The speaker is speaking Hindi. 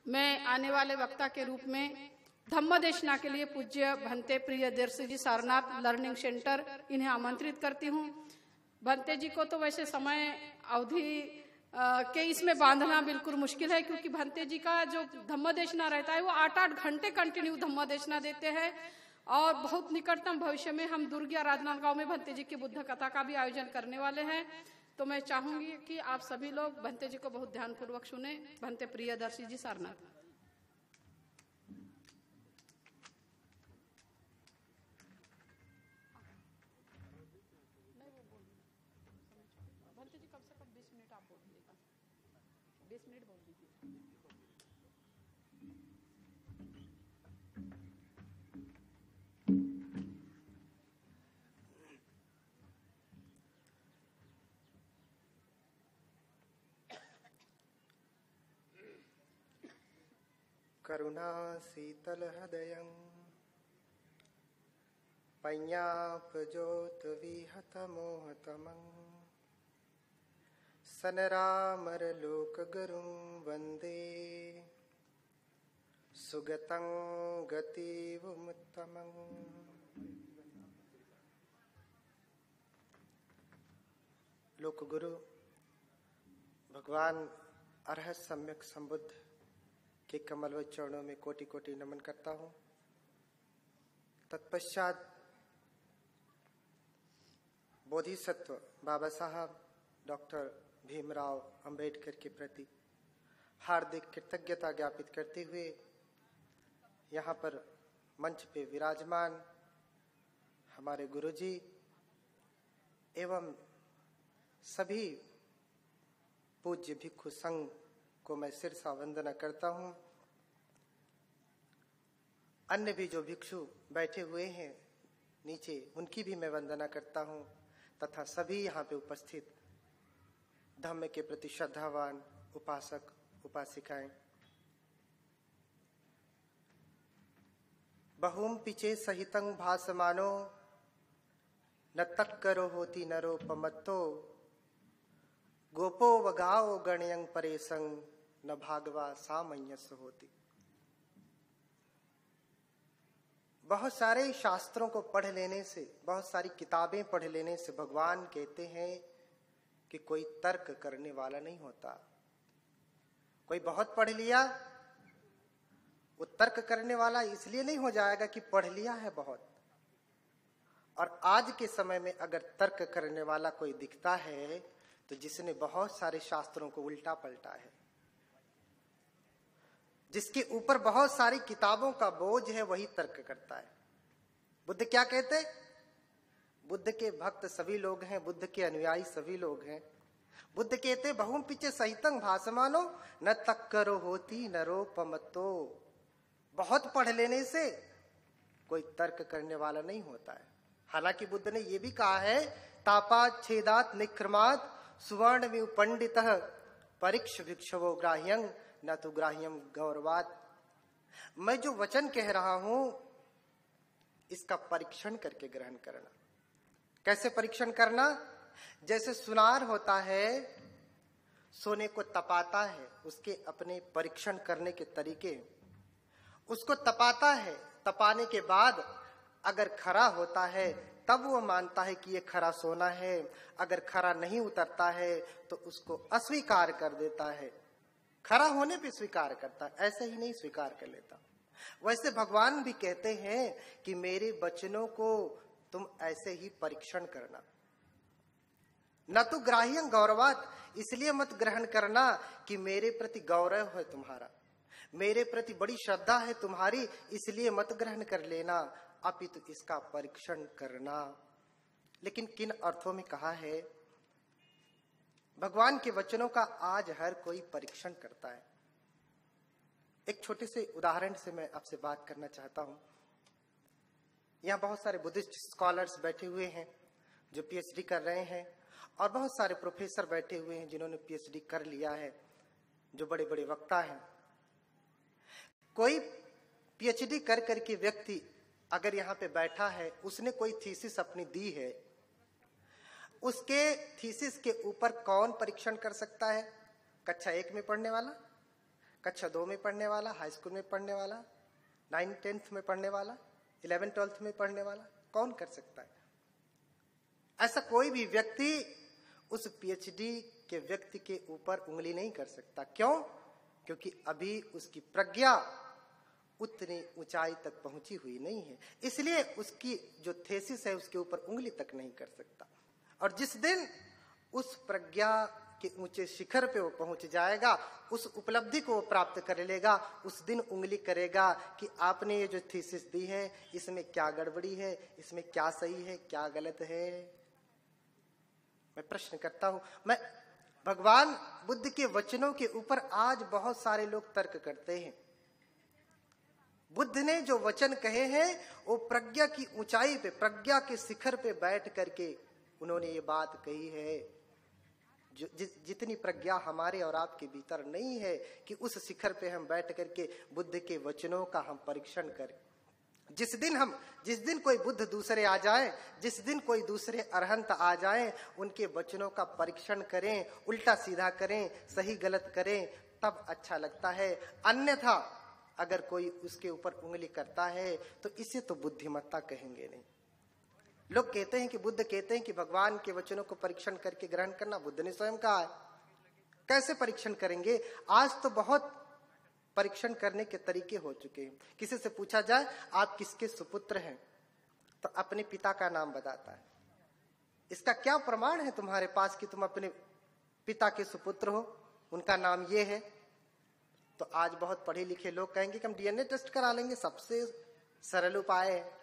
मैं आने वाले वक्ता के रूप में धम्मदेशना के लिए पूज्य भंते प्रियदर्शी जी सारनाथ लर्निंग सेंटर इन्हें आमंत्रित करती हूँ। भंते जी को तो वैसे समय अवधि के इसमें बांधना बिल्कुल मुश्किल है, क्योंकि भंते जी का जो धम्मदेशना रहता है वो 8-8 घंटे कंटिन्यू धम्मदेशना देते हैं। और बहुत निकटतम भविष्य में हम दुर्ग या राजनांदगांव में भंते जी की बुद्ध कथा का भी आयोजन करने वाले हैं। तो मैं चाहूंगी कि आप सभी लोग भंते जी को बहुत ध्यानपूर्वक सुने। भंते प्रियदर्शी जी सारनाथ। भंते जी कम से कम 20 मिनट आप बोल दीजिएगा, 20 मिनट बोल दीजिए। करुणा शीतल हृदयं पय्यापजोत विहत मोहतमं सनरामर लोक गुरुं वंदे सुगतं गतिवमुत्तमं। लोक गुरु भगवान अरहत सम्यक संबुद्ध के कमलवत चरणों में कोटि कोटि नमन करता हूं। तत्पश्चात बोधिसत्व बाबा साहब डॉक्टर भीमराव अंबेडकर के प्रति हार्दिक कृतज्ञता ज्ञापित करते हुए यहाँ पर मंच पे विराजमान हमारे गुरुजी एवं सभी पूज्य भिक्षु संघ को मैं सिरसा वंदना करता हूँ। अन्य भी जो भिक्षु बैठे हुए हैं नीचे, उनकी भी मैं वंदना करता हूँ, तथा सभी यहाँ पे उपस्थित धम्म के प्रति श्रद्धावान उपासक उपासिकाएं। बहुम पिचे सहितं भासमानो न तक्करो होती नरोपमत्तो गोपो वगाओ गणयं परेसंग न भागवा सामंयस होती। बहुत सारे शास्त्रों को पढ़ लेने से, बहुत सारी किताबें पढ़ लेने से भगवान कहते हैं कि कोई तर्क करने वाला नहीं होता। कोई बहुत पढ़ लिया, वो तर्क करने वाला इसलिए नहीं हो जाएगा कि पढ़ लिया है बहुत। और आज के समय में अगर तर्क करने वाला कोई दिखता है तो जिसने बहुत सारे शास्त्रों को उल्टा पलटा है, जिसके ऊपर बहुत सारी किताबों का बोझ है, वही तर्क करता है। बुद्ध क्या कहते? बुद्ध के भक्त सभी लोग हैं, बुद्ध के अनुयायी सभी लोग हैं। बुद्ध कहते बहुम पिचे सहितं भासमानो न तक्करो होती नरोपमत्तो। बहुत पढ़ लेने से कोई तर्क करने वाला नहीं होता है। हालांकि बुद्ध ने यह भी कहा है तापात छेदात निक्रमात सुवर्णमिव पंडितः परीक्ष भिक्षवो ग्राह्यं न तो ग्राह्यम गौरवात। मैं जो वचन कह रहा हूं इसका परीक्षण करके ग्रहण करना। कैसे परीक्षण करना? जैसे सुनार होता है, सोने को तपाता है, उसके अपने परीक्षण करने के तरीके। उसको तपाता है, तपाने के बाद अगर खरा होता है तब वो मानता है कि ये खरा सोना है। अगर खरा नहीं उतरता है तो उसको अस्वीकार कर देता है। खरा होने पे स्वीकार करता है, ऐसे ही नहीं स्वीकार कर लेता। वैसे भगवान भी कहते हैं कि मेरे वचनों को तुम ऐसे ही परीक्षण करना। न तो ग्राह्यं गौरवात, इसलिए मत ग्रहण करना कि मेरे प्रति गौरव है तुम्हारा, मेरे प्रति बड़ी श्रद्धा है तुम्हारी, इसलिए मत ग्रहण कर लेना, अपितु इसका परीक्षण करना। लेकिन किन अर्थों में कहा है? भगवान के वचनों का आज हर कोई परीक्षण करता है। एक छोटे से उदाहरण से मैं आपसे बात करना चाहता हूं। यहां बहुत सारे बुद्धिस्ट स्कॉलर्स बैठे हुए हैं जो पीएचडी कर रहे हैं, और बहुत सारे प्रोफेसर बैठे हुए हैं जिन्होंने पीएचडी कर लिया है, जो बड़े बड़े वक्ता हैं। कोई पीएचडी कर करके व्यक्ति अगर यहाँ पे बैठा है, उसने कोई थीसिस अपनी दी है, उसके थीसिस के ऊपर कौन परीक्षण कर सकता है? कक्षा 1 में पढ़ने वाला, कक्षा 2 में पढ़ने वाला, हाई स्कूल में पढ़ने वाला, 9th 10th में पढ़ने वाला, 11th 12th में पढ़ने वाला कौन कर सकता है? ऐसा कोई भी व्यक्ति उस पीएचडी के व्यक्ति के ऊपर उंगली नहीं कर सकता। क्यों? क्योंकि अभी उसकी प्रज्ञा उतनी ऊंचाई तक पहुंची हुई नहीं है, इसलिए उसकी जो थेसिस है उसके ऊपर उंगली तक नहीं कर सकता। और जिस दिन उस प्रज्ञा के ऊंचे शिखर पे वो पहुंच जाएगा, उस उपलब्धि को वो प्राप्त कर लेगा, उस दिन उंगली करेगा कि आपने ये जो थीसिस दी है इसमें क्या गड़बड़ी है, इसमें क्या सही है, क्या गलत है। मैं प्रश्न करता हूं, मैं भगवान बुद्ध के वचनों के ऊपर आज बहुत सारे लोग तर्क करते हैं। बुद्ध ने जो वचन कहे हैं वो प्रज्ञा की ऊंचाई पे, प्रज्ञा के शिखर पे बैठ करके उन्होंने ये बात कही है। जितनी प्रज्ञा हमारे और आपके भीतर नहीं है कि उस शिखर पे हम बैठ करके बुद्ध के वचनों का हम परीक्षण करें। जिस दिन कोई बुद्ध दूसरे आ जाए, जिस दिन कोई दूसरे अरहंत आ जाए, उनके वचनों का परीक्षण करें, उल्टा सीधा करें, सही गलत करें, तब अच्छा लगता है। अन्यथा अगर कोई उसके ऊपर उंगली करता है तो इसे तो बुद्धिमत्ता कहेंगे नहीं। लोग कहते हैं कि बुद्ध कहते हैं कि भगवान के वचनों को परीक्षण करके ग्रहण करना, बुद्ध ने स्वयं कहा है। कैसे परीक्षण करेंगे? आज तो बहुत परीक्षण करने के तरीके हो चुके हैं। किसी से पूछा जाए आप किसके सुपुत्र हैं, तो अपने पिता का नाम बताता है। इसका क्या प्रमाण है तुम्हारे पास कि तुम अपने पिता के सुपुत्र हो? उनका नाम ये है। तो आज बहुत पढ़े लिखे लोग कहेंगे कि हम डीएनए टेस्ट करा लेंगे, सबसे सरल उपाय है।